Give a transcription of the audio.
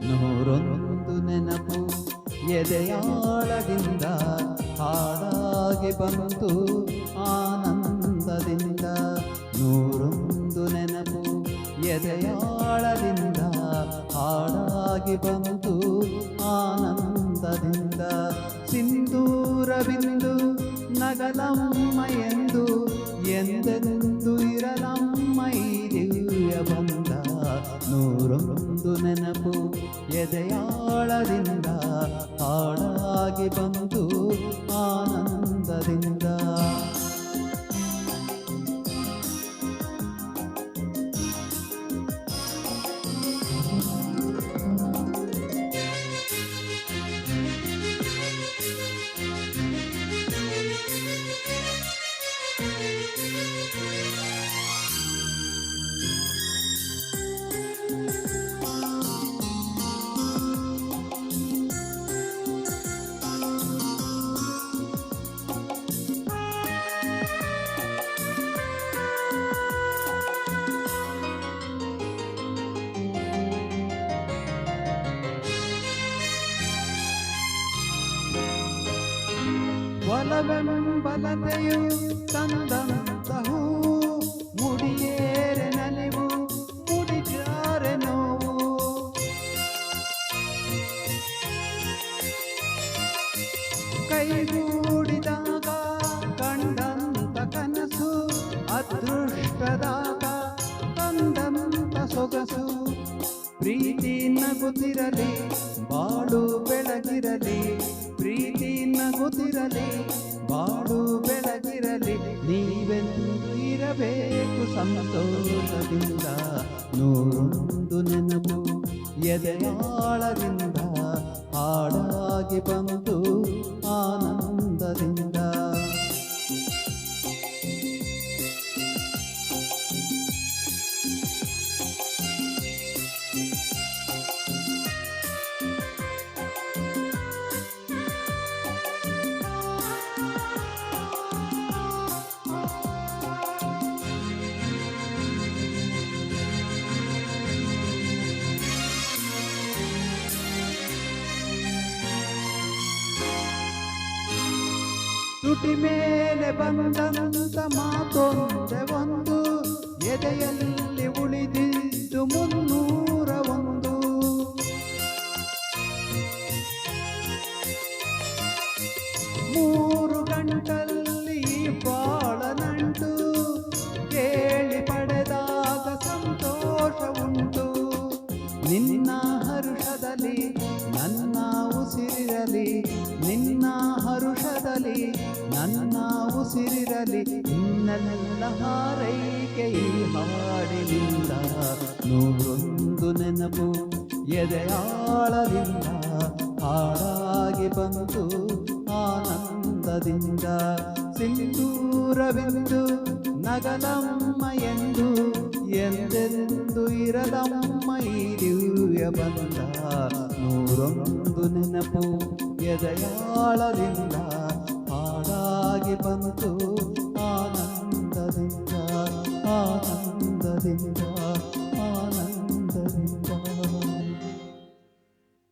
ನೂರೊಂದು ನೆನಪು ಎದೆಯಾಳದಿಂದ ಹಾಡಾಗಿ ಬಂತು ಆನಂದದಿಂದ. ನೂರೊಂದು ನೆನಪು ಎದೆಯಾಳದಿಂದ ಹಾಡಾಗಿ ಬಂತು ಆನಂದದಿಂದ. ಸಿಂಧೂರವಿಂದು ನಗಲಮ್ಮ ಎಂದು ಎಂದೆಂದು ಇರಲಮ್ಮ ಈ ದಿವ್ಯ ಬಂದ. ನೂರೊಂದು ನೆನಪು ಎದೆಯಾಳದಿಂದ ಹಾಡಾಗಿ ಬಂತು ಆನಂದದಿಂದ. ಒಲವೆಂಬಲತೆಯು ತಂದಂತಹೂ ಮುಡಿಯೇರೆ ನಲಿವು ಮುಡಿಜಾರೆ ನೋವು. ಕೈಗೂಡಿದಾಗ ಕಂಡಂತ ಕನಸು ಅದೃಷ್ಟದಾಗ ತಂದಂತ ಸೊಗಸು. ಪ್ರೀತಿ ನಗುತ್ತಿರಲಿ ಬಾಳು ಬೆಳಗಿರಲಿ, ಪ್ರೀತಿ ನಗುತ್ತಿರಲಿ ಬಾಳು ಬೆಳಗಿರಲಿ. ನೀವೆಂದು ಇರಬೇಕು ಸಂತೋಷದಿಂದ. ನೂರೊಂದು ನೆನಪು ಎದೆಯಾಳದಿಂದ ಹಾಡಾಗಿ ಬಂತು ಆನಂದದಿಂದ. ತುಟಿ ಮೇಲೆ ಬಂದಂತ ಮಾತೊಂದೆ ಒಂದು, ಎದೆಯಲ್ಲಿ ಉಳಿದಿದ್ದು 301. ಮೂರು ಗಂಟಲ್ಲಿ ಬಾಳ ನಂಟು, ಕೇಳಿ ಪಡೆದಾಗ ಸಂತೋಷ ಉಂಟು. ನಿನ್ನ ಹರುಷದಲ್ಲಿ ನನ್ನ ಉಸಿರಿರಲಿ, ನಿನ್ನ ಹರುಷದಲ್ಲಿ ನನ್ನ ಉಸಿರಿರಲಿ. ಇನ್ನೆಲ್ಲ ಹಾರೈಕೆ ಈ ಹಾಡಿನಿಂದ. ನೂರೊಂದು ನೆನಪು ಎದೆಯಾಳದಿಂದ ಹಾಡಾಗಿ ಬಂತು ಆನಂದದಿಂದ. ಸಿಂಧೂರವಿಂದು ನಗಲಮ್ಮ ಎಂದು ಎಂದೆಂದು ಇರಲಮ್ಮ ಈ ದಿವ್ಯ ಬಂದ. ನೂರೊಂದು ನೆನಪು ಎದೆಯಾಳದಿಂದ ಹಾಡಾಗಿ ಬಂತು ಆನಂದದಿಂದ ಆನಂದದಿಂದ.